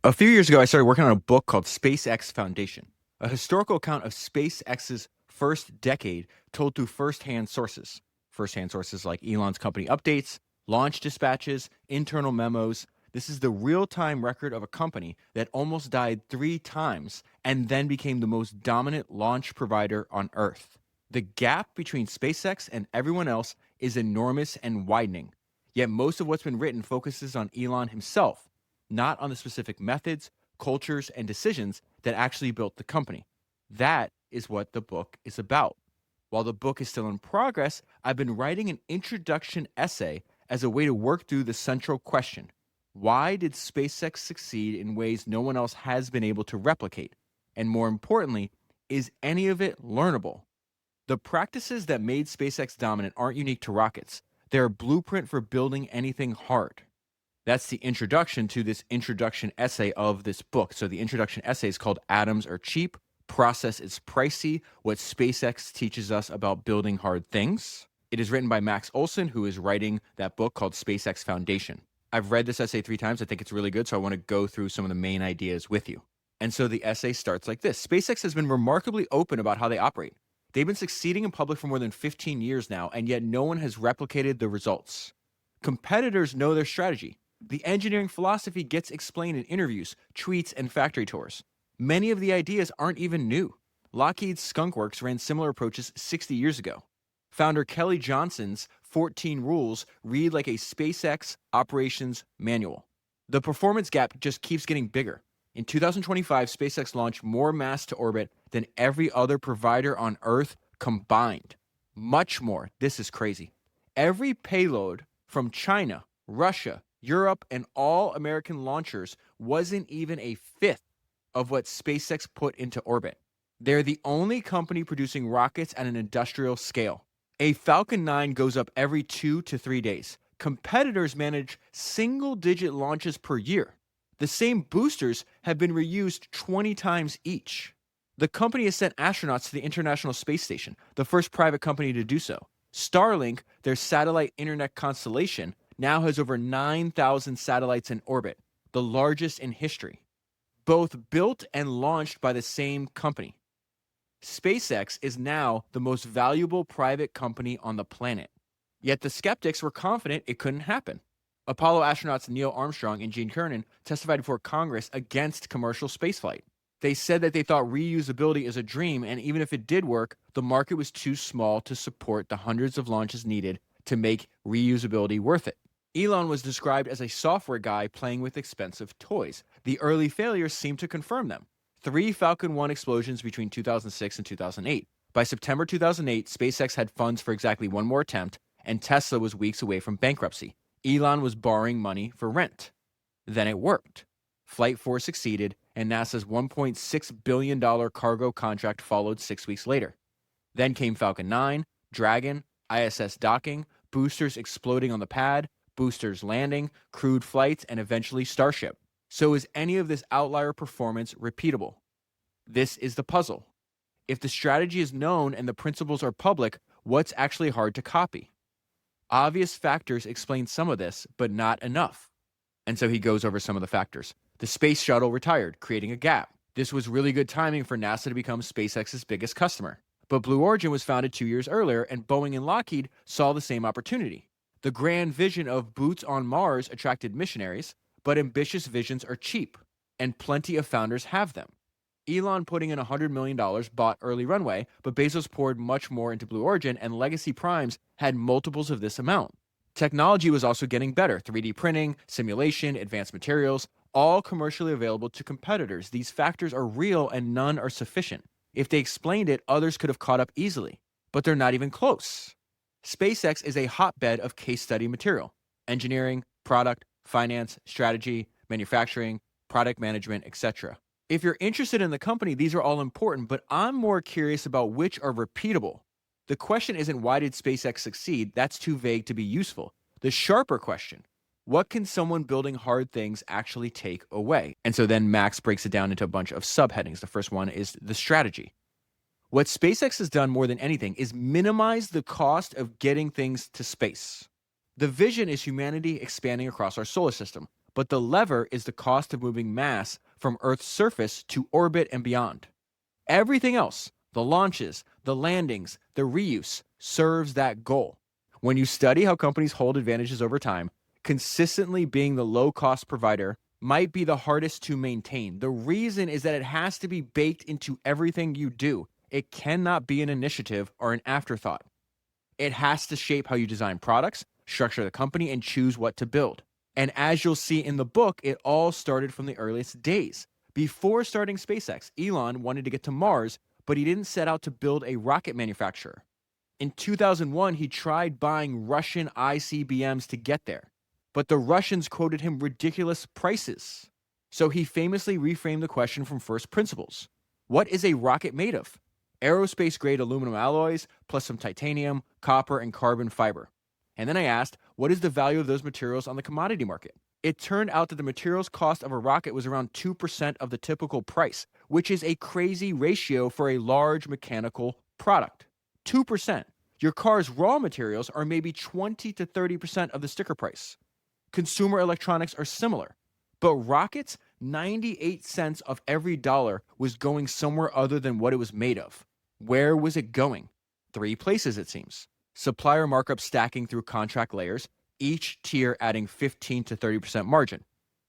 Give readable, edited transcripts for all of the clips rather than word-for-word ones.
A few years ago, I started working on a book called SpaceX Foundation, a historical account of SpaceX's first decade told through firsthand sources. Firsthand sources like Elon's company updates, launch dispatches, internal memos. This is the real time record of a company that almost died 3 times and then became the most dominant launch provider on Earth. The gap between SpaceX and everyone else is enormous and widening. Yet most of what's been written focuses on Elon himself, not on the specific methods, cultures, and decisions that actually built the company. That is what the book is about. While the book is still in progress, I've been writing an introduction essay as a way to work through the central question: why did SpaceX succeed in ways no one else has been able to replicate? And more importantly, is any of it learnable? The practices that made SpaceX dominant aren't unique to rockets. They're a blueprint for building anything hard. That's the introduction to this introduction essay of this book. So the introduction essay is called Atoms Are Cheap, Process is Pricey, What SpaceX Teaches Us About Building Hard Things. It is written by Max Olson, who is writing that book called SpaceX Foundation. I've read this essay 3 times. I think it's really good, so I want to go through some of the main ideas with you. And so the essay starts like this. SpaceX has been remarkably open about how they operate. They've been succeeding in public for more than 15 years now, and yet no one has replicated the results. Competitors know their strategy. The engineering philosophy gets explained in interviews, tweets, and factory tours. Many of the ideas aren't even new. Lockheed's Skunk Works ran similar approaches 60 years ago. Founder Kelly Johnson's 14 rules read like a SpaceX operations manual. The performance gap just keeps getting bigger. In 2025, SpaceX launched more mass to orbit than every other provider on Earth combined. Much more. This is crazy. Every payload from China, Russia, Europe, and all American launchers wasn't even a fifth of what SpaceX put into orbit. They're the only company producing rockets at an industrial scale. A Falcon 9 goes up every 2 to 3 days. Competitors manage single-digit launches per year. The same boosters have been reused 20 times each. The company has sent astronauts to the International Space Station, the first private company to do so. Starlink, their satellite internet constellation, now has over 9,000 satellites in orbit, the largest in history. Both built and launched by the same company. SpaceX is now the most valuable private company on the planet. Yet the skeptics were confident it couldn't happen. Apollo astronauts Neil Armstrong and Gene Cernan testified before Congress against commercial spaceflight. They said that they thought reusability is a dream, and even if it did work, the market was too small to support the hundreds of launches needed to make reusability worth it. Elon was described as a software guy playing with expensive toys. The early failures seemed to confirm them. 3 Falcon 1 explosions between 2006 and 2008. By September 2008, SpaceX had funds for exactly one more attempt, and Tesla was weeks away from bankruptcy. Elon was borrowing money for rent. Then it worked. Flight 4 succeeded, and NASA's $1.6 billion cargo contract followed 6 weeks later. Then came Falcon 9, Dragon, ISS docking, boosters exploding on the pad, boosters landing, crewed flights, and eventually Starship. So is any of this outlier performance repeatable? This is the puzzle. If the strategy is known and the principles are public, what's actually hard to copy? Obvious factors explain some of this, but not enough. And so he goes over some of the factors. The space shuttle retired, creating a gap. This was really good timing for NASA to become SpaceX's biggest customer. But Blue Origin was founded 2 years earlier, and Boeing and Lockheed saw the same opportunity. The grand vision of boots on Mars attracted missionaries, but ambitious visions are cheap, and plenty of founders have them. Elon putting in $100 million bought early runway, but Bezos poured much more into Blue Origin, and legacy primes had multiples of this amount. Technology was also getting better: 3D printing, simulation, advanced materials, all commercially available to competitors. These factors are real and none are sufficient. If they explained it, others could have caught up easily, but they're not even close. SpaceX is a hotbed of case study material: engineering, product, finance, strategy, manufacturing, product management, etc. If you're interested in the company, these are all important, but I'm more curious about which are repeatable. The question isn't why did SpaceX succeed? That's too vague to be useful. The sharper question: what can someone building hard things actually take away? And so then Max breaks it down into a bunch of subheadings. The first one is the strategy. What SpaceX has done more than anything is minimize the cost of getting things to space. The vision is humanity expanding across our solar system, but the lever is the cost of moving mass from Earth's surface to orbit and beyond. Everything else, the launches, the landings, the reuse, serves that goal. When you study how companies hold advantages over time, consistently being the low-cost provider might be the hardest to maintain. The reason is that it has to be baked into everything you do. It cannot be an initiative or an afterthought. It has to shape how you design products, structure the company, and choose what to build. And as you'll see in the book, it all started from the earliest days. Before starting SpaceX, Elon wanted to get to Mars, but he didn't set out to build a rocket manufacturer. In 2001, he tried buying Russian ICBMs to get there, but the Russians quoted him ridiculous prices. So he famously reframed the question from first principles. What is a rocket made of? Aerospace-grade aluminum alloys, plus some titanium, copper, and carbon fiber. And then I asked, what is the value of those materials on the commodity market? It turned out that the materials cost of a rocket was around 2% of the typical price, which is a crazy ratio for a large mechanical product. 2%. Your car's raw materials are maybe 20 to 30% of the sticker price. Consumer electronics are similar. But rockets, 98 cents of every dollar was going somewhere other than what it was made of. Where was it going? 3 places, it seems. Supplier markup stacking through contract layers, each tier adding 15 to 30% margin.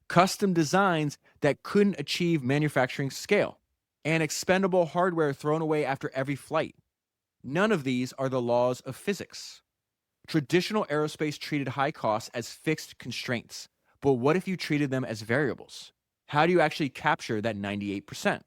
Custom designs that couldn't achieve manufacturing scale. And expendable hardware thrown away after every flight. None of these are the laws of physics. Traditional aerospace treated high costs as fixed constraints. But what if you treated them as variables? How do you actually capture that 98%?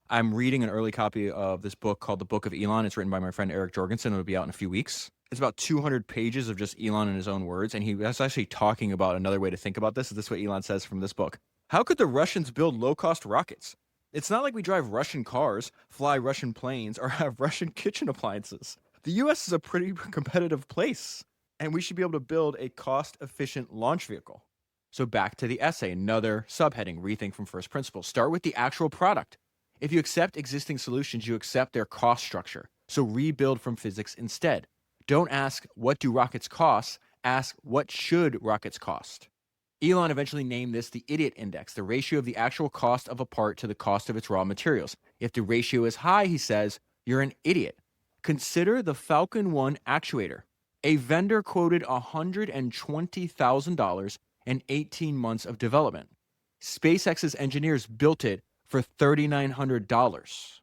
I'm reading an early copy of this book called The Book of Elon. It's written by my friend Eric Jorgensen. It'll be out in a few weeks. It's about 200 pages of just Elon in his own words, and he was actually talking about another way to think about this. This is what Elon says from this book. How could the Russians build low-cost rockets? It's not like we drive Russian cars, fly Russian planes, or have Russian kitchen appliances. The U.S. is a pretty competitive place, and we should be able to build a cost-efficient launch vehicle. So back to the essay, another subheading, rethink from first principles. Start with the actual product. If you accept existing solutions, you accept their cost structure. So rebuild from physics instead. Don't ask, what do rockets cost? Ask, what should rockets cost? Elon eventually named this the idiot index, the ratio of the actual cost of a part to the cost of its raw materials. If the ratio is high, he says, you're an idiot. Consider the Falcon 1 actuator. A vendor quoted $120,000 and 18 months of development. SpaceX's engineers built it for $3,900.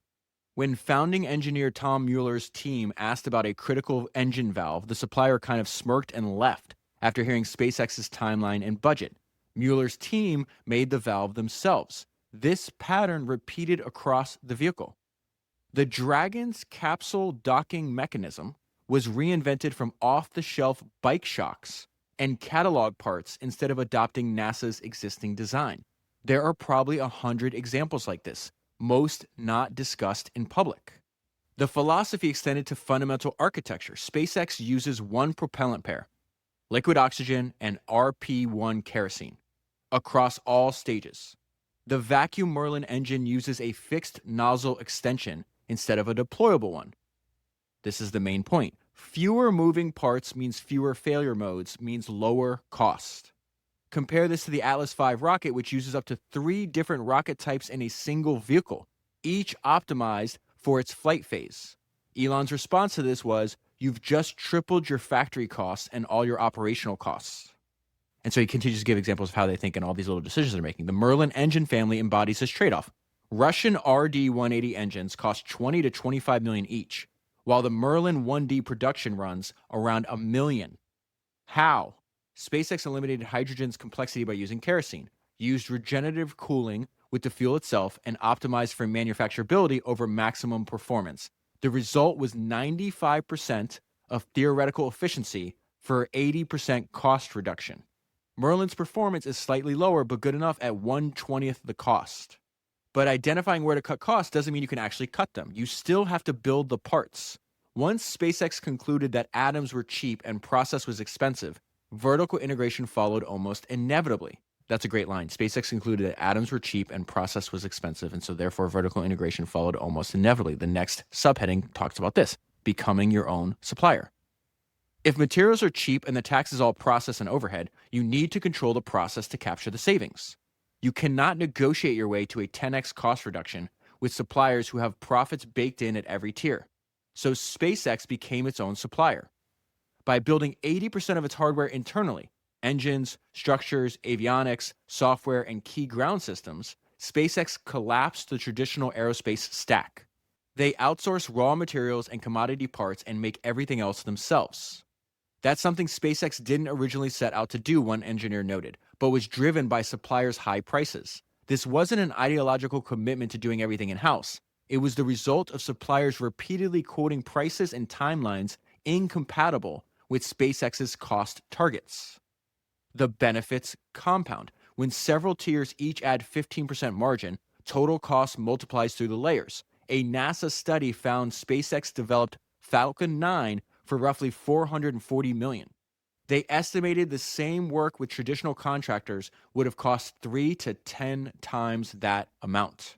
When founding engineer Tom Mueller's team asked about a critical engine valve, the supplier kind of smirked and left after hearing SpaceX's timeline and budget. Mueller's team made the valve themselves. This pattern repeated across the vehicle. The Dragon's capsule docking mechanism was reinvented from off-the-shelf bike shocks and catalog parts instead of adopting NASA's existing design. There are probably 100 examples like this, most not discussed in public. The philosophy extended to fundamental architecture. SpaceX uses one propellant pair, liquid oxygen and RP-1 kerosene, across all stages. The vacuum Merlin engine uses a fixed nozzle extension instead of a deployable one. This is the main point. Fewer moving parts means fewer failure modes, means lower cost. Compare this to the Atlas V rocket, which uses up to 3 different rocket types in a single vehicle, each optimized for its flight phase. Elon's response to this was, you've just tripled your factory costs and all your operational costs. And so he continues to give examples of how they think and all these little decisions they're making. The Merlin engine family embodies this trade-off. Russian RD-180 engines cost $20 to $25 million each, while the Merlin 1D production runs around $1 million. How? SpaceX eliminated hydrogen's complexity by using kerosene, used regenerative cooling with the fuel itself, and optimized for manufacturability over maximum performance. The result was 95% of theoretical efficiency for 80% cost reduction. Merlin's performance is slightly lower, but good enough at 1/20th the cost. But identifying where to cut costs doesn't mean you can actually cut them. You still have to build the parts. Once SpaceX concluded that atoms were cheap and process was expensive, vertical integration followed almost inevitably. That's a great line. SpaceX concluded that atoms were cheap and process was expensive, and so therefore vertical integration followed almost inevitably. The next subheading talks about this, becoming your own supplier. If materials are cheap and the tax is all process and overhead, you need to control the process to capture the savings. You cannot negotiate your way to a 10x cost reduction with suppliers who have profits baked in at every tier. So SpaceX became its own supplier. By building 80% of its hardware internally, engines, structures, avionics, software, and key ground systems, SpaceX collapsed the traditional aerospace stack. They outsource raw materials and commodity parts and make everything else themselves. That's something SpaceX didn't originally set out to do, one engineer noted, but was driven by suppliers' high prices. This wasn't an ideological commitment to doing everything in-house. It was the result of suppliers repeatedly quoting prices and timelines incompatible with SpaceX's cost targets. The benefits compound. When several tiers each add 15% margin, total cost multiplies through the layers. A NASA study found SpaceX developed Falcon 9 for roughly $440 million. They estimated the same work with traditional contractors would have cost 3 to 10 times that amount.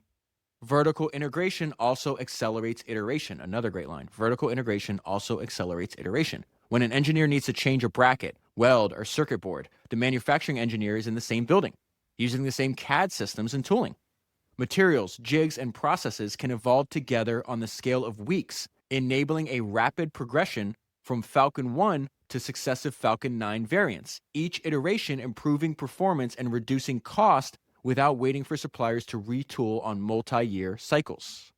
Vertical integration also accelerates iteration. Another great line. Vertical integration also accelerates iteration. When an engineer needs to change a bracket, weld, or circuit board, the manufacturing engineer is in the same building, using the same CAD systems and tooling. Materials, jigs, and processes can evolve together on the scale of weeks, enabling a rapid progression from Falcon 1 to successive Falcon 9 variants, each iteration improving performance and reducing cost without waiting for suppliers to retool on multi-year cycles.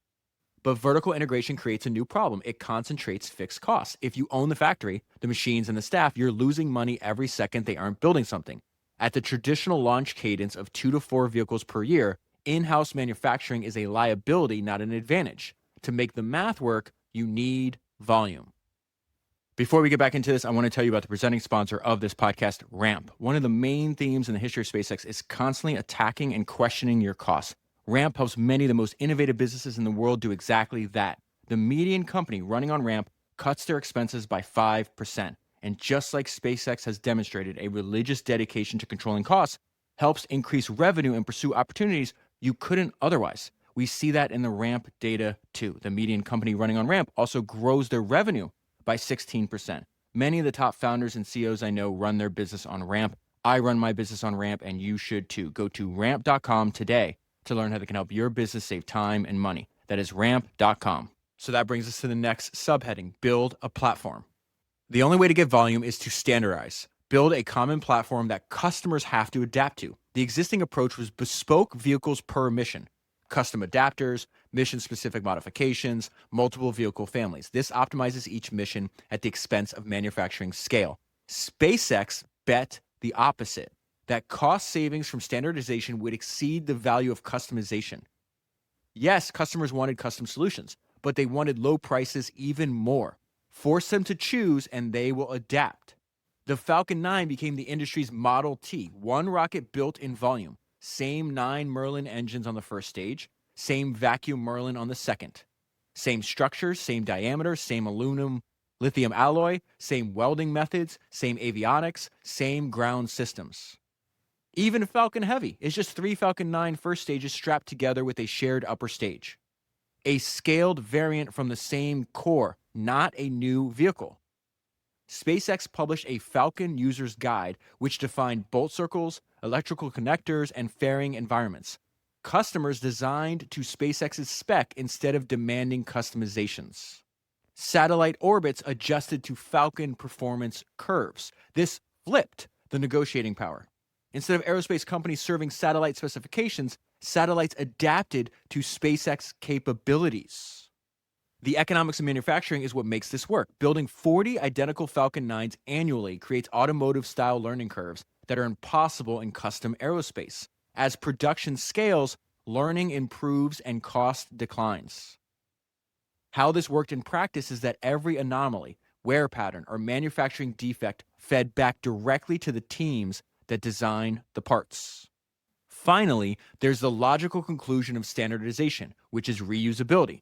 But vertical integration creates a new problem. It concentrates fixed costs. If you own the factory, the machines, and the staff, you're losing money every second they aren't building something. At the traditional launch cadence of 2 to 4 vehicles per year, in-house manufacturing is a liability, not an advantage. To make the math work, you need volume. Before we get back into this, I want to tell you about the presenting sponsor of this podcast, Ramp. One of the main themes in the history of SpaceX is constantly attacking and questioning your costs. Ramp helps many of the most innovative businesses in the world do exactly that. The median company running on Ramp cuts their expenses by 5%. And just like SpaceX has demonstrated, a religious dedication to controlling costs helps increase revenue and pursue opportunities you couldn't otherwise. We see that in the Ramp data too. The median company running on Ramp also grows their revenue by 16%. Many of the top founders and CEOs I know run their business on Ramp. I run my business on Ramp, and you should too. Go to ramp.com today to learn how they can help your business save time and money. That is ramp.com. So that brings us to the next subheading, build a platform. The only way to get volume is to standardize. Build a common platform that customers have to adapt to. The existing approach was bespoke vehicles per mission, custom adapters, mission-specific modifications, multiple vehicle families. This optimizes each mission at the expense of manufacturing scale. SpaceX bet the opposite, that cost savings from standardization would exceed the value of customization. Yes, customers wanted custom solutions, but they wanted low prices even more. Force them to choose and they will adapt. The Falcon 9 became the industry's Model T, one rocket built in volume. Same 9 Merlin engines on the first stage, same vacuum Merlin on the second. Same structures, same diameter, same aluminum lithium alloy, same welding methods, same avionics, same ground systems. Even Falcon Heavy is just 3 Falcon 9 first stages strapped together with a shared upper stage. A scaled variant from the same core, not a new vehicle. SpaceX published a Falcon User's Guide, which defined bolt circles, electrical connectors, and fairing environments. Customers designed to SpaceX's spec instead of demanding customizations. Satellite orbits adjusted to Falcon performance curves. This flipped the negotiating power. Instead of aerospace companies serving satellite specifications, satellites adapted to SpaceX capabilities. The economics of manufacturing is what makes this work. Building 40 identical Falcon 9s annually creates automotive-style learning curves that are impossible in custom aerospace. As production scales, learning improves and cost declines. How this worked in practice is that every anomaly, wear pattern, or manufacturing defect fed back directly to the teams that design the parts. Finally, there's the logical conclusion of standardization, which is reusability.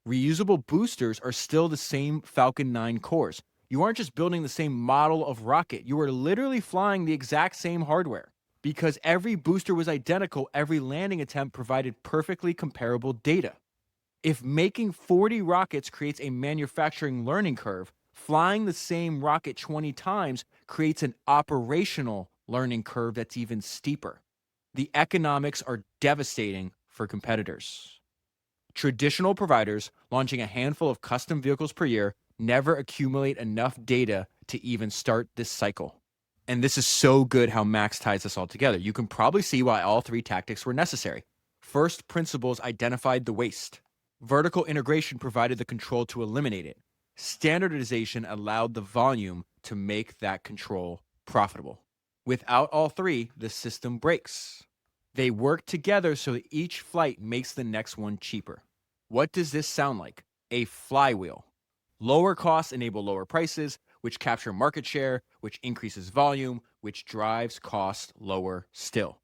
Reusable boosters are still the same Falcon 9 cores. You aren't just building the same model of rocket, you are literally flying the exact same hardware. Because every booster was identical, every landing attempt provided perfectly comparable data. If making 40 rockets creates a manufacturing learning curve, Flying the same rocket 20 times creates an operational learning curve that's even steeper. The economics are devastating for competitors. Traditional providers launching a handful of custom vehicles per year never accumulate enough data to even start this cycle. And this is so good how Max ties this all together. You can probably see why all three tactics were necessary. First principles identified the waste. Vertical integration provided the control to eliminate it. Standardization allowed the volume to make that control profitable. Without all three, the system breaks. They work together so that each flight makes the next one cheaper. What does this sound like? A flywheel. Lower costs enable lower prices, which capture market share, which increases volume, which drives costs lower still.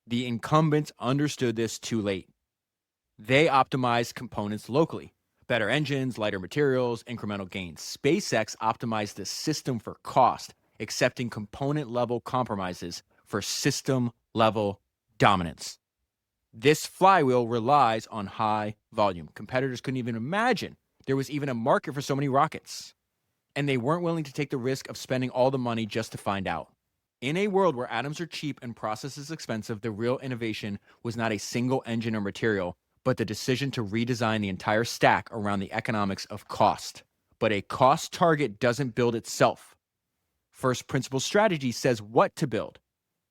The incumbents understood this too late. They optimized components locally. Better engines, lighter materials, incremental gains. SpaceX optimized the system for cost, accepting component-level compromises for system-level dominance. This flywheel relies on high volume. Competitors couldn't even imagine there was even a market for so many rockets. And they weren't willing to take the risk of spending all the money just to find out. In a world where atoms are cheap and processes expensive, the real innovation was not a single engine or material, but the decision to redesign the entire stack around the economics of cost. But a cost target doesn't build itself. First principle strategy says what to build.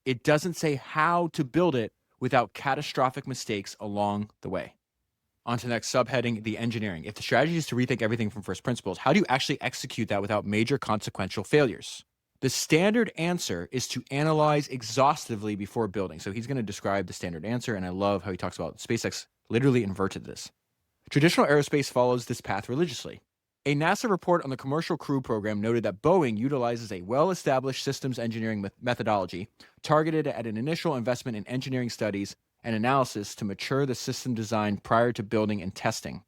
It doesn't say how to build it without catastrophic mistakes along the way. On to the next subheading, the engineering. If the strategy is to rethink everything from first principles, how do you actually execute that without major consequential failures? The standard answer is to analyze exhaustively before building. So he's going to describe the standard answer, and I love how he talks about SpaceX literally inverted this. Traditional aerospace follows this path religiously. A NASA report on the Commercial Crew Program noted that Boeing utilizes a well-established systems engineering methodology targeted at an initial investment in engineering studies and analysis to mature the system design prior to building and testing.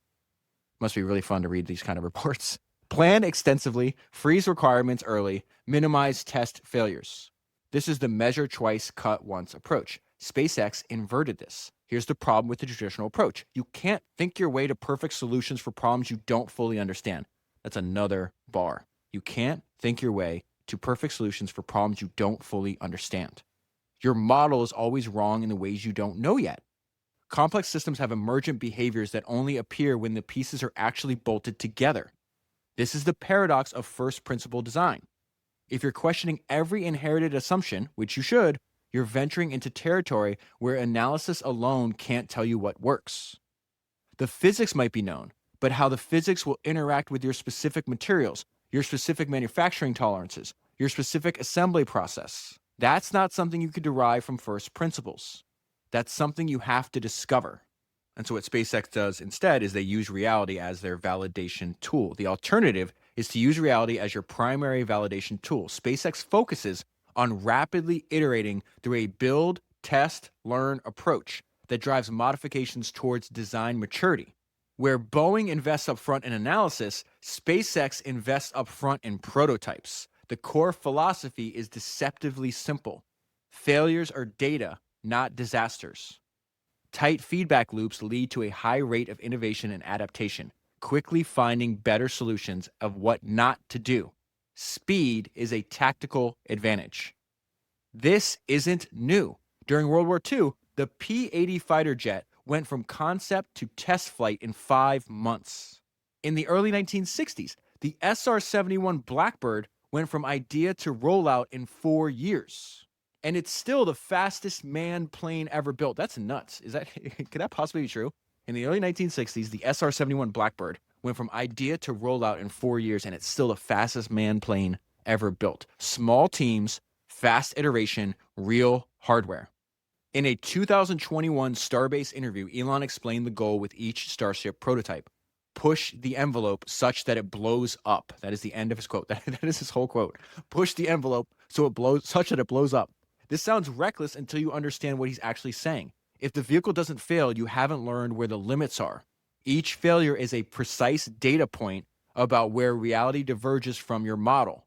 Must be really fun to read these kind of reports. Plan extensively, freeze requirements early, minimize test failures. This is the measure twice, cut once approach. SpaceX inverted this. Here's the problem with the traditional approach. You can't think your way to perfect solutions for problems you don't fully understand. That's another bar. You can't think your way to perfect solutions for problems you don't fully understand. Your model is always wrong in the ways you don't know yet. Complex systems have emergent behaviors that only appear when the pieces are actually bolted together. This is the paradox of first principle design. If you're questioning every inherited assumption, which you should, you're venturing into territory where analysis alone can't tell you what works. The physics might be known, but how the physics will interact with your specific materials, your specific manufacturing tolerances, your specific assembly process, that's not something you could derive from first principles. That's something you have to discover. And so what SpaceX does instead is they use reality as their validation tool. The alternative is to use reality as your primary validation tool. SpaceX focuses on rapidly iterating through a build, test, learn approach that drives modifications towards design maturity. Where Boeing invests upfront in analysis, SpaceX invests upfront in prototypes. The core philosophy is deceptively simple. Failures are data, not disasters. Tight feedback loops lead to a high rate of innovation and adaptation, quickly finding better solutions of what not to do. Speed is a tactical advantage. This isn't new. During World War II, the P-80 fighter jet went from concept to test flight in 5 months. In the early 1960s, the SR-71 Blackbird went from idea to rollout in 4 years. And it's still the fastest manned plane ever built. That's nuts. Could that possibly be true? In the early 1960s, the SR-71 Blackbird went from idea to rollout in 4 years, and it's still the fastest manned plane ever built. Small teams, fast iteration, real hardware. In a 2021 Starbase interview, Elon explained the goal with each Starship prototype. Push the envelope such that it blows up. That is the end of his quote. That is his whole quote. Push the envelope such that it blows up. This sounds reckless until you understand what he's actually saying. If the vehicle doesn't fail, you haven't learned where the limits are. Each failure is a precise data point about where reality diverges from your model.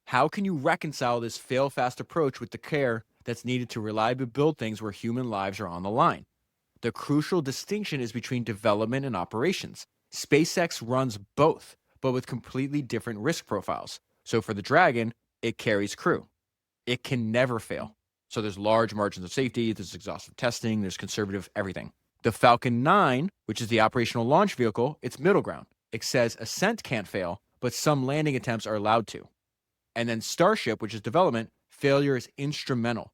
How can you reconcile this fail-fast approach with the care that's needed to reliably build things where human lives are on the line? The crucial distinction is between development and operations. SpaceX runs both, but with completely different risk profiles. So for the Dragon, it carries crew. It can never fail. So there's large margins of safety, there's exhaustive testing, there's conservative everything. The Falcon 9, which is the operational launch vehicle, it's middle ground. It says ascent can't fail, but some landing attempts are allowed to. And then Starship, which is development, failure is instrumental.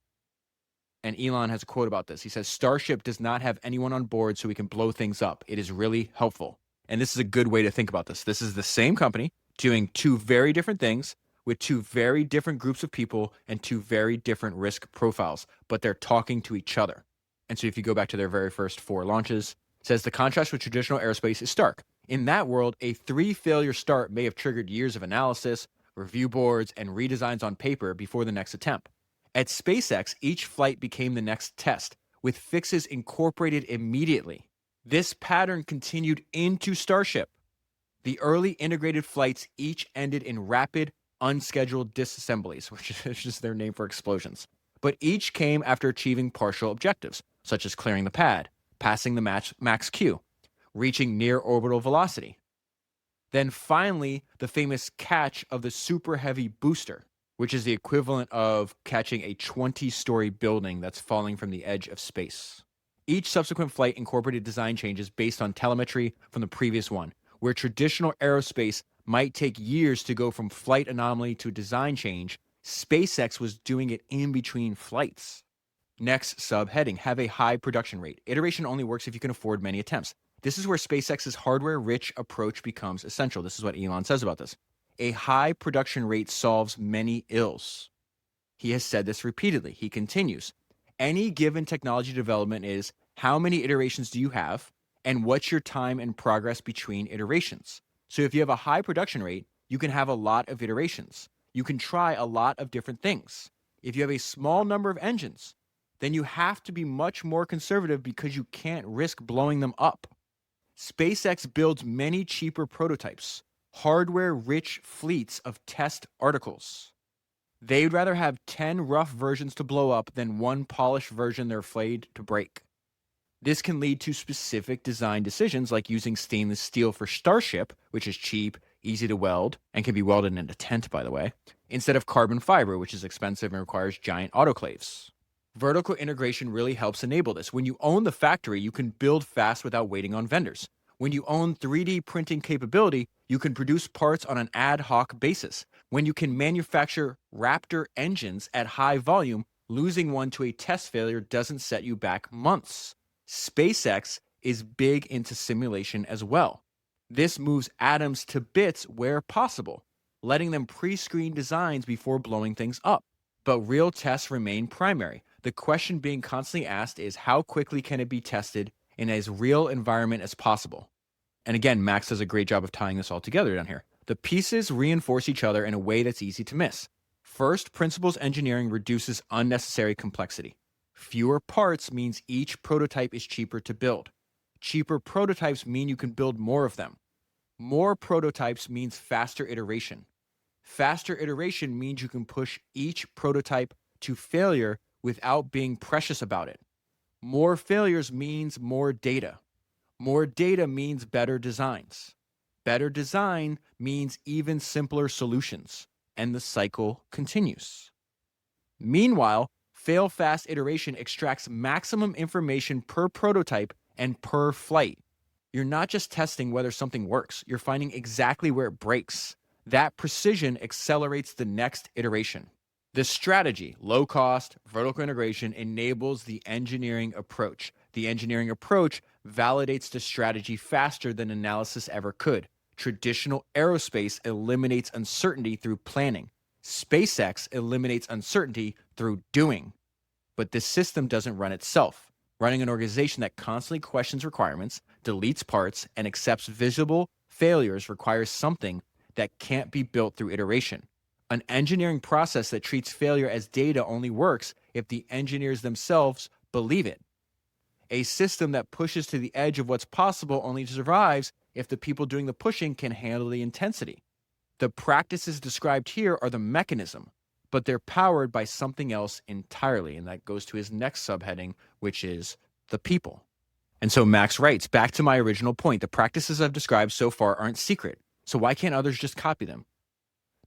And Elon has a quote about this. He says, Starship does not have anyone on board so we can blow things up. It is really helpful. And this is a good way to think about this. This is the same company doing two very different things with two very different groups of people and two very different risk profiles, but they're talking to each other. And so if you go back to their very first 4 launches, it says the contrast with traditional aerospace is stark. In that world, a 3-failure start may have triggered years of analysis, review boards, and redesigns on paper before the next attempt. At SpaceX, each flight became the next test, with fixes incorporated immediately. This pattern continued into Starship. The early integrated flights each ended in rapid, unscheduled disassemblies, which is just their name for explosions. But each came after achieving partial objectives, such as clearing the pad, passing the max Q, reaching near orbital velocity. Then finally, the famous catch of the super heavy booster, which is the equivalent of catching a 20-story building that's falling from the edge of space. Each subsequent flight incorporated design changes based on telemetry from the previous one, where traditional aerospace might take years to go from flight anomaly to design change. SpaceX was doing it in between flights. Next subheading, have a high production rate. Iteration only works if you can afford many attempts. This is where SpaceX's hardware-rich approach becomes essential. This is what Elon says about this. A high production rate solves many ills. He has said this repeatedly. He continues, any given technology development is how many iterations do you have and what's your time and progress between iterations. So if you have a high production rate, you can have a lot of iterations. You can try a lot of different things. If you have a small number of engines, then you have to be much more conservative because you can't risk blowing them up. SpaceX builds many cheaper prototypes, hardware-rich fleets of test articles. They'd rather have 10 rough versions to blow up than one polished version they're afraid to break. This can lead to specific design decisions like using stainless steel for Starship, which is cheap, easy to weld, and can be welded in a tent, by the way, instead of carbon fiber, which is expensive and requires giant autoclaves. Vertical integration really helps enable this. When you own the factory, you can build fast without waiting on vendors. When you own 3D printing capability, you can produce parts on an ad hoc basis. When you can manufacture Raptor engines at high volume, losing one to a test failure doesn't set you back months. SpaceX is big into simulation as well. This moves atoms to bits where possible, letting them pre-screen designs before blowing things up. But real tests remain primary. The question being constantly asked is how quickly can it be tested in as real environment as possible? And again, Max does a great job of tying this all together down here. The pieces reinforce each other in a way that's easy to miss. First principles engineering reduces unnecessary complexity. Fewer parts means each prototype is cheaper to build. Cheaper prototypes mean you can build more of them. More prototypes means faster iteration. Faster iteration means you can push each prototype to failure without being precious about it. More failures means more data. More data means better designs. Better design means even simpler solutions, and the cycle continues. Meanwhile, fail-fast iteration extracts maximum information per prototype and per flight. You're not just testing whether something works, you're finding exactly where it breaks. That precision accelerates the next iteration. The strategy, low cost, vertical integration, enables the engineering approach. The engineering approach validates the strategy faster than analysis ever could. Traditional aerospace eliminates uncertainty through planning. SpaceX eliminates uncertainty through doing. But this system doesn't run itself. Running an organization that constantly questions requirements, deletes parts, and accepts visible failures requires something that can't be built through iteration. An engineering process that treats failure as data only works if the engineers themselves believe it. A system that pushes to the edge of what's possible only survives if the people doing the pushing can handle the intensity. The practices described here are the mechanism, but they're powered by something else entirely, and that goes to his next subheading, which is the people. And so Max writes, back to my original point, the practices I've described so far aren't secret. So why can't others just copy them?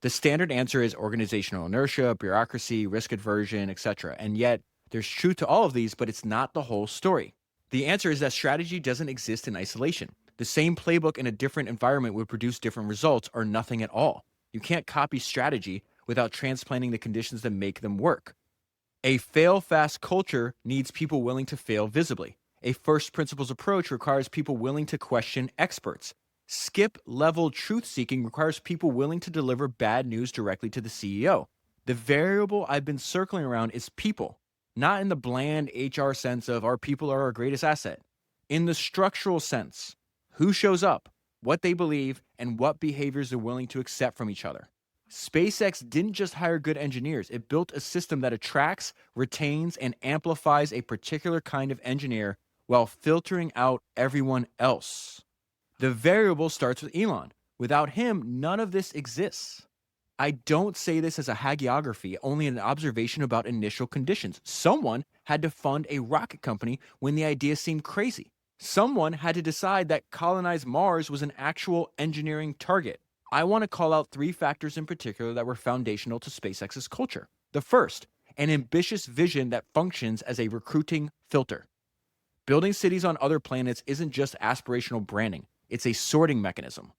The standard answer is organizational inertia, bureaucracy, risk aversion, etc. And yet, there's truth to all of these, but it's not the whole story. The answer is that strategy doesn't exist in isolation. The same playbook in a different environment would produce different results or nothing at all. You can't copy strategy without transplanting the conditions that make them work. A fail-fast culture needs people willing to fail visibly. A first principles approach requires people willing to question experts. Skip-level truth-seeking requires people willing to deliver bad news directly to the CEO. The variable I've been circling around is people, not in the bland HR sense of our people are our greatest asset. In the structural sense, who shows up, what they believe, and what behaviors they're willing to accept from each other. SpaceX didn't just hire good engineers. It built a system that attracts, retains, and amplifies a particular kind of engineer while filtering out everyone else. The variable starts with Elon. Without him, none of this exists. I don't say this as a hagiography, only an observation about initial conditions. Someone had to fund a rocket company when the idea seemed crazy. Someone had to decide that colonize Mars was an actual engineering target. I want to call out 3 factors in particular that were foundational to SpaceX's culture. The first, an ambitious vision that functions as a recruiting filter. Building cities on other planets isn't just aspirational branding, it's a sorting mechanism.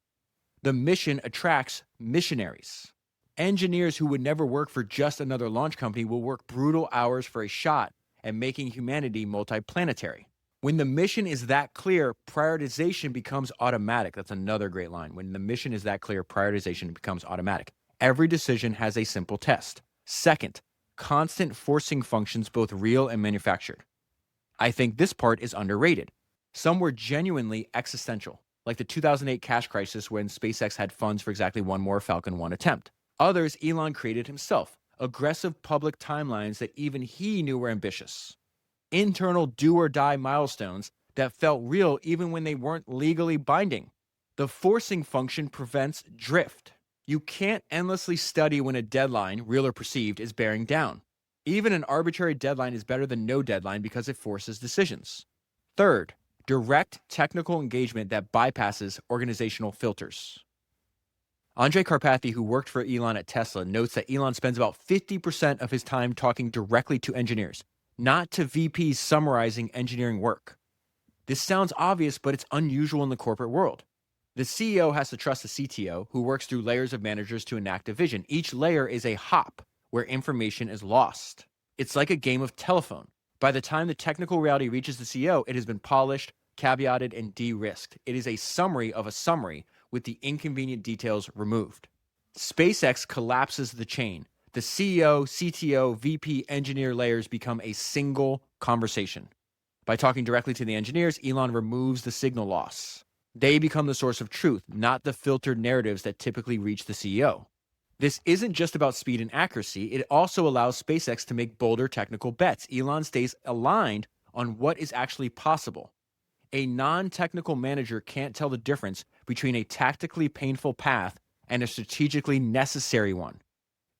The mission attracts missionaries. Engineers who would never work for just another launch company will work brutal hours for a shot at making humanity multiplanetary. When the mission is that clear, prioritization becomes automatic. That's another great line. When the mission is that clear, prioritization becomes automatic. Every decision has a simple test. Second, constant forcing functions, both real and manufactured. I think this part is underrated. Some were genuinely existential, like the 2008 cash crisis when SpaceX had funds for exactly one more Falcon 1 attempt. Others Elon created himself, aggressive public timelines that even he knew were ambitious. Internal do-or-die milestones that felt real even when they weren't legally binding. The forcing function prevents drift. You can't endlessly study when a deadline, real or perceived, is bearing down. Even an arbitrary deadline is better than no deadline because it forces decisions. Third, direct technical engagement that bypasses organizational filters. Andrej Karpathy, who worked for Elon at Tesla, notes that Elon spends about 50% of his time talking directly to engineers, not to VPs summarizing engineering work. This sounds obvious, but it's unusual in the corporate world. The CEO has to trust the CTO, who works through layers of managers to enact a vision. Each layer is a hop where information is lost. It's like a game of telephone. By the time the technical reality reaches the CEO, it has been polished, caveated, and de-risked. It is a summary of a summary with the inconvenient details removed. SpaceX collapses the chain. The CEO, CTO, VP, engineer layers become a single conversation. By talking directly to the engineers, Elon removes the signal loss. They become the source of truth, not the filtered narratives that typically reach the CEO. This isn't just about speed and accuracy. It also allows SpaceX to make bolder technical bets. Elon stays aligned on what is actually possible. A non-technical manager can't tell the difference between a tactically painful path and a strategically necessary one.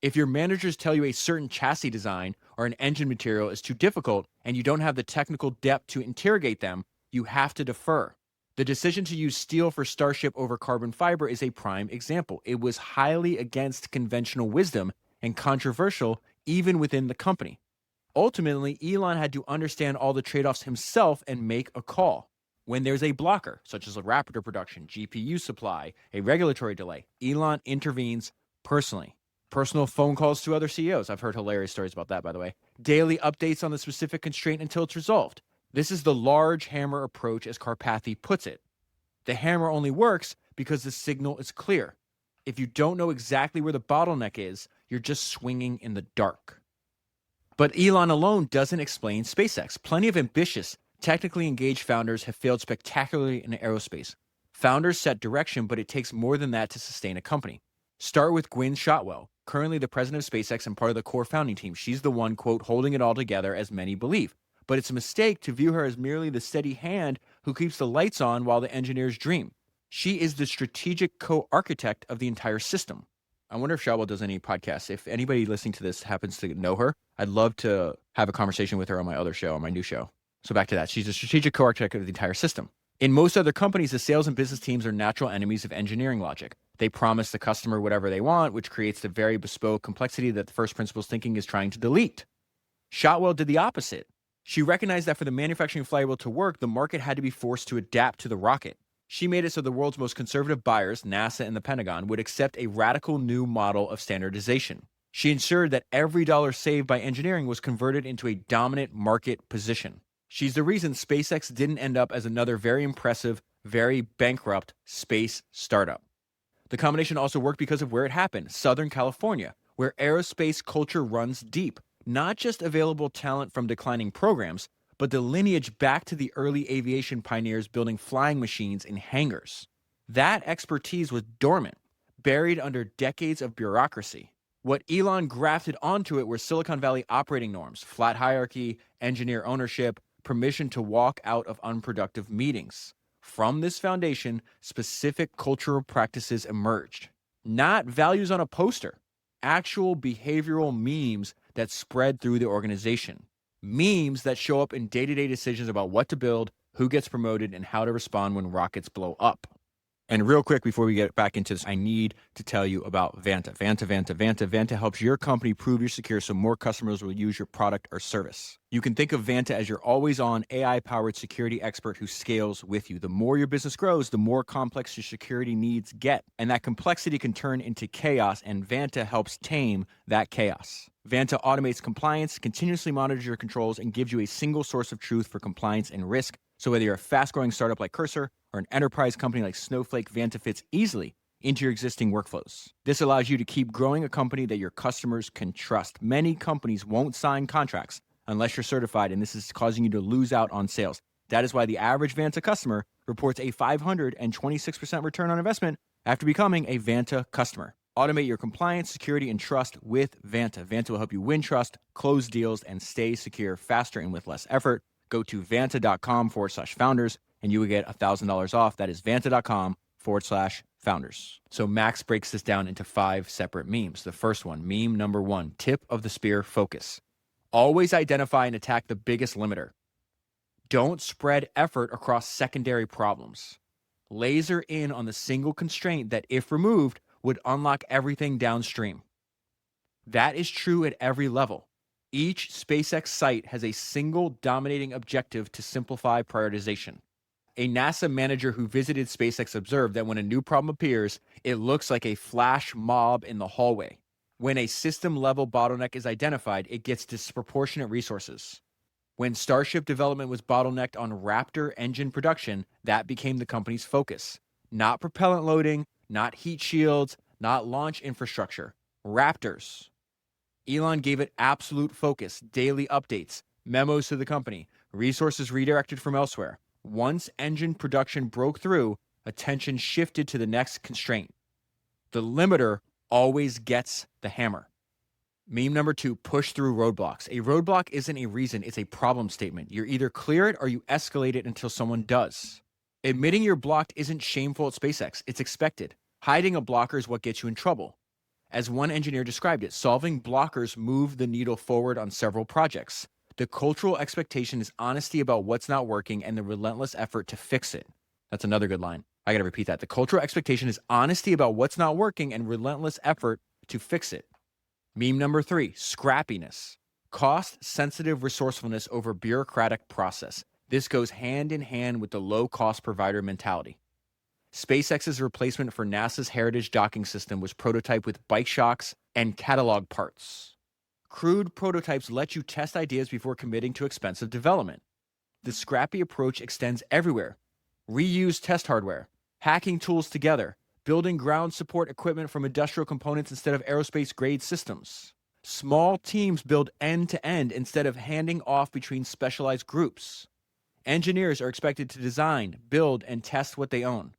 If your managers tell you a certain chassis design or an engine material is too difficult and you don't have the technical depth to interrogate them, you have to defer. The decision to use steel for Starship over carbon fiber is a prime example. It was highly against conventional wisdom and controversial even within the company. Ultimately, Elon had to understand all the trade-offs himself and make a call. When there's a blocker, such as a Raptor production, GPU supply, a regulatory delay, Elon intervenes personally. Personal phone calls to other CEOs. I've heard hilarious stories about that, by the way. Daily updates on the specific constraint until it's resolved. This is the large hammer approach, as Karpathy puts it. The hammer only works because the signal is clear. If you don't know exactly where the bottleneck is, you're just swinging in the dark. But Elon alone doesn't explain SpaceX. Plenty of ambitious, technically engaged founders have failed spectacularly in aerospace. Founders set direction, but it takes more than that to sustain a company. Start with Gwynne Shotwell, currently the president of SpaceX and part of the core founding team. She's the one, quote, holding it all together, as many believe. But it's a mistake to view her as merely the steady hand who keeps the lights on while the engineers dream. She is the strategic co-architect of the entire system. I wonder if Shotwell does any podcasts. If anybody listening to this happens to know her, I'd love to have a conversation with her on my other show, on my new show. So back to that. She's a strategic co-architect of the entire system. In most other companies, the sales and business teams are natural enemies of engineering logic. They promise the customer whatever they want, which creates the very bespoke complexity that the first principles thinking is trying to delete. Shotwell did the opposite. She recognized that for the manufacturing flywheel to work, the market had to be forced to adapt to the rocket. She made it so the world's most conservative buyers, NASA and the Pentagon, would accept a radical new model of standardization. She ensured that every dollar saved by engineering was converted into a dominant market position. She's the reason SpaceX didn't end up as another very impressive, very bankrupt space startup. The combination also worked because of where it happened, Southern California, where aerospace culture runs deep. Not just available talent from declining programs, but the lineage back to the early aviation pioneers building flying machines in hangars. That expertise was dormant, buried under decades of bureaucracy. What Elon grafted onto it were Silicon Valley operating norms, flat hierarchy, engineer ownership, permission to walk out of unproductive meetings. From this foundation, specific cultural practices emerged. Not values on a poster, actual behavioral memes that spread through the organization. Memes that show up in day-to-day decisions about what to build, who gets promoted, and how to respond when rockets blow up. And real quick, before we get back into this, I need to tell you about Vanta. Vanta helps your company prove you're secure so more customers will use your product or service. You can think of Vanta as your always-on AI-powered security expert who scales with you. The more your business grows, the more complex your security needs get. And that complexity can turn into chaos, and Vanta helps tame that chaos. Vanta automates compliance, continuously monitors your controls, and gives you a single source of truth for compliance and risk. So whether you're a fast-growing startup like Cursor or an enterprise company like Snowflake, Vanta fits easily into your existing workflows. This allows you to keep growing a company that your customers can trust. Many companies won't sign contracts unless you're certified, and this is causing you to lose out on sales. That is why the average Vanta customer reports a 526% return on investment after becoming a Vanta customer. Automate your compliance, security, and trust with Vanta. Vanta will help you win trust, close deals, and stay secure faster and with less effort. Go to vanta.com/founders and you will get $1,000 off. That is vanta.com/founders. So Max breaks this down into 5 separate memes. The first one, meme number 1, tip of the spear focus. Always identify and attack the biggest limiter. Don't spread effort across secondary problems. Laser in on the single constraint that, if removed, would unlock everything downstream. That is true at every level. Each SpaceX site has a single dominating objective to simplify prioritization. A NASA manager who visited SpaceX observed that when a new problem appears, it looks like a flash mob in the hallway. When a system-level bottleneck is identified, it gets disproportionate resources. When Starship development was bottlenecked on Raptor engine production, that became the company's focus. Not propellant loading, not heat shields, not launch infrastructure. Raptors. Elon gave it absolute focus, daily updates, memos to the company, resources redirected from elsewhere. Once engine production broke through, attention shifted to the next constraint. The limiter always gets the hammer. Meme number 2, push through roadblocks. A roadblock isn't a reason, it's a problem statement. You either clear it or you escalate it until someone does. Admitting you're blocked isn't shameful at SpaceX, it's expected. Hiding a blocker is what gets you in trouble. As one engineer described it, solving blockers moved the needle forward on several projects. The cultural expectation is honesty about what's not working and the relentless effort to fix it. That's another good line. I gotta repeat that. The cultural expectation is honesty about what's not working and relentless effort to fix it. Meme number 3, scrappiness. Cost-sensitive resourcefulness over bureaucratic process. This goes hand in hand with the low-cost provider mentality. SpaceX's replacement for NASA's Heritage docking system was prototyped with bike shocks and catalog parts. Crude prototypes let you test ideas before committing to expensive development. The scrappy approach extends everywhere. Reuse test hardware, hacking tools together, building ground support equipment from industrial components instead of aerospace-grade systems. Small teams build end-to-end instead of handing off between specialized groups. Engineers are expected to design, build, and test what they own.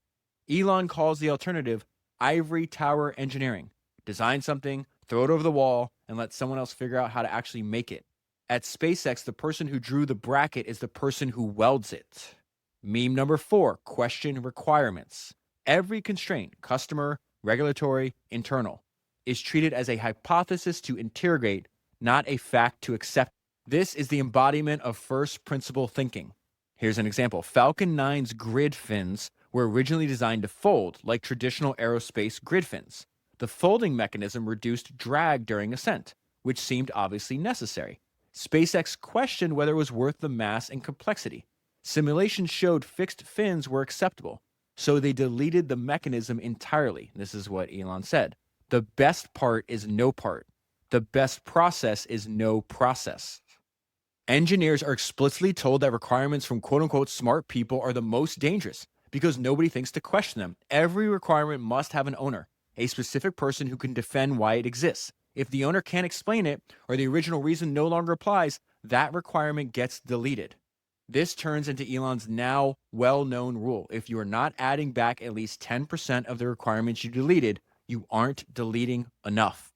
Elon calls the alternative ivory tower engineering. Design something, throw it over the wall, and let someone else figure out how to actually make it. At SpaceX, the person who drew the bracket is the person who welds it. Meme number 4, question requirements. Every constraint, customer, regulatory, internal, is treated as a hypothesis to interrogate, not a fact to accept. This is the embodiment of first principle thinking. Here's an example. Falcon 9's grid fins were originally designed to fold like traditional aerospace grid fins. The folding mechanism reduced drag during ascent, which seemed obviously necessary. SpaceX questioned whether it was worth the mass and complexity. Simulations showed fixed fins were acceptable, so they deleted the mechanism entirely. This is what Elon said. The best part is no part. The best process is no process. Engineers are explicitly told that requirements from quote-unquote smart people are the most dangerous because nobody thinks to question them. Every requirement must have an owner, a specific person who can defend why it exists. If the owner can't explain it or the original reason no longer applies, that requirement gets deleted. This turns into Elon's now well-known rule. If you are not adding back at least 10% of the requirements you deleted, you aren't deleting enough.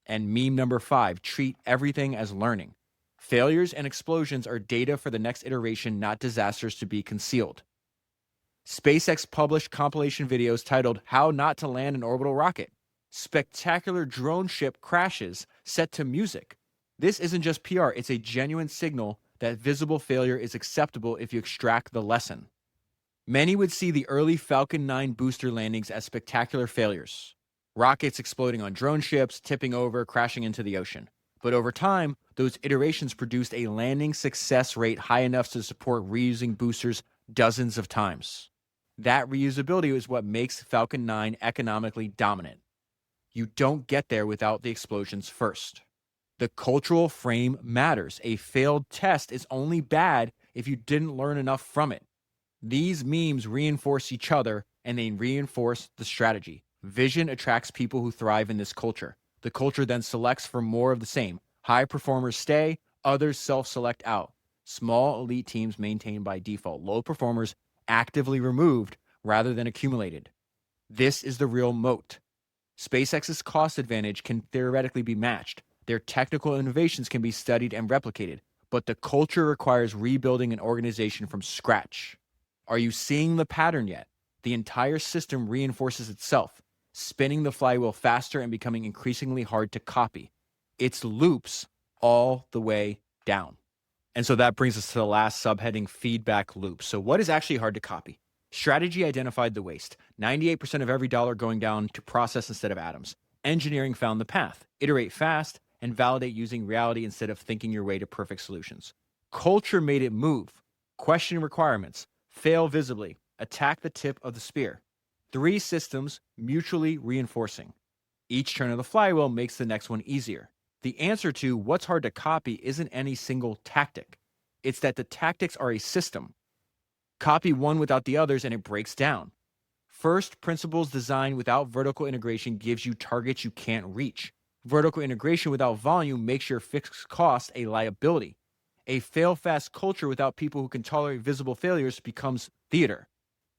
And meme number 5, treat everything as learning. Failures and explosions are data for the next iteration, not disasters to be concealed. SpaceX published compilation videos titled How Not to Land an Orbital Rocket. Spectacular drone ship crashes set to music. This isn't just PR, it's a genuine signal that visible failure is acceptable if you extract the lesson. Many would see the early Falcon 9 booster landings as spectacular failures. Rockets exploding on drone ships, tipping over, crashing into the ocean. But over time, those iterations produced a landing success rate high enough to support reusing boosters dozens of times. That reusability is what makes Falcon 9 economically dominant. You don't get there without the explosions first. The cultural frame matters. A failed test is only bad if you didn't learn enough from it. These memes reinforce each other, and they reinforce the strategy. Vision attracts people who thrive in this culture. The culture then selects for more of the same. High performers stay, others self-select out. Small elite teams maintained by default. Low performers actively removed rather than accumulated. This is the real moat. SpaceX's cost advantage can theoretically be matched. Their technical innovations can be studied and replicated, but the culture requires rebuilding an organization from scratch. Are you seeing the pattern yet? The entire system reinforces itself, spinning the flywheel faster and becoming increasingly hard to copy. It's loops all the way down. And so that brings us to the last subheading, feedback loop. So what is actually hard to copy? Strategy identified the waste. 98% of every dollar going down to process instead of atoms. Engineering found the path. Iterate fast and validate using reality instead of thinking your way to perfect solutions. Culture made it move. Question requirements. Fail visibly. Attack the tip of the spear. 3 systems mutually reinforcing. Each turn of the flywheel makes the next one easier. The answer to what's hard to copy isn't any single tactic. It's that the tactics are a system. Copy one without the others and it breaks down. First principles design without vertical integration gives you targets you can't reach. Vertical integration without volume makes your fixed cost a liability. A fail-fast culture without people who can tolerate visible failures becomes theater.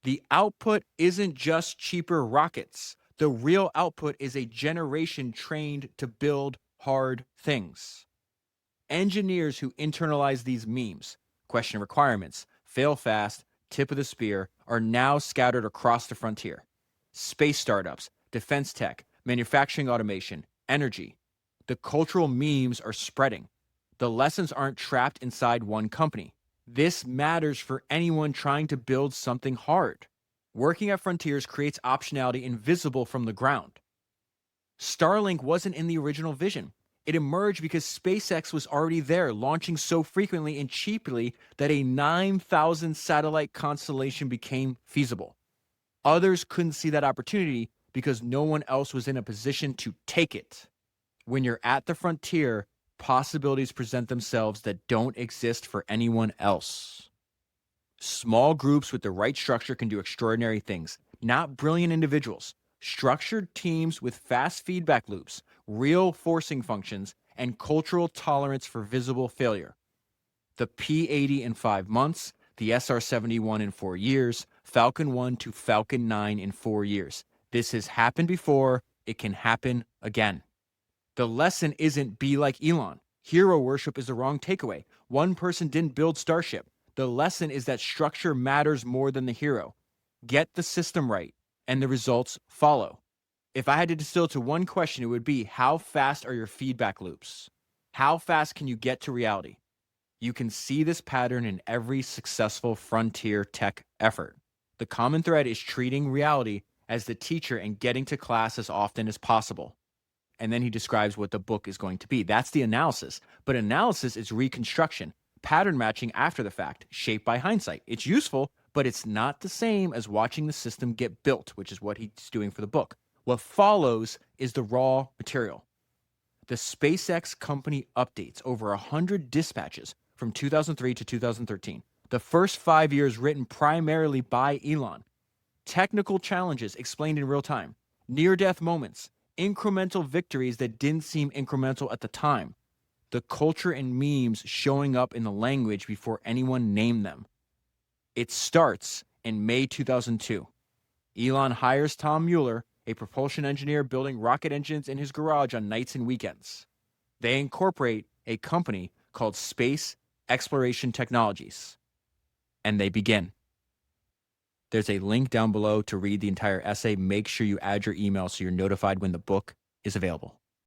The output isn't just cheaper rockets. The real output is a generation trained to build hard things. Engineers who internalize these memes, question requirements, fail fast, tip of the spear, are now scattered across the frontier. Space startups, defense tech, manufacturing automation, energy. The cultural memes are spreading. The lessons aren't trapped inside one company. This matters for anyone trying to build something hard. Working at frontiers creates optionality invisible from the ground. Starlink wasn't in the original vision. It emerged because SpaceX was already there, launching so frequently and cheaply that a 9,000 satellite constellation became feasible. Others couldn't see that opportunity because no one else was in a position to take it. When you're at the frontier, possibilities present themselves that don't exist for anyone else. Small groups with the right structure can do extraordinary things, not brilliant individuals. Structured teams with fast feedback loops, real forcing functions, and cultural tolerance for visible failure. The P-80 in 5 months, the SR-71 in 4 years, Falcon 1 to Falcon 9 in 4 years. This has happened before, it can happen again. The lesson isn't be like Elon. Hero worship is the wrong takeaway. One person didn't build Starship. The lesson is that structure matters more than the hero. Get the system right, and the results follow. If I had to distill to one question, it would be, how fast are your feedback loops? How fast can you get to reality? You can see this pattern in every successful frontier tech effort. The common thread is treating reality as the teacher and getting to class as often as possible. And then he describes what the book is going to be. That's the analysis. But analysis is reconstruction, pattern matching after the fact, shaped by hindsight. It's useful, but it's not the same as watching the system get built, which is what he's doing for the book. What follows is the raw material. The SpaceX company updates over 100 dispatches from 2003 to 2013. The first 5 years written primarily by Elon. Technical challenges explained in real time. Near-death moments. Incremental victories that didn't seem incremental at the time. The culture and memes showing up in the language before anyone named them. It starts in May 2002. Elon hires Tom Mueller, a propulsion engineer building rocket engines in his garage on nights and weekends. They incorporate a company called Space Exploration Technologies. And they begin. There's a link down below to read the entire essay. Make sure you add your email so you're notified when the book is available.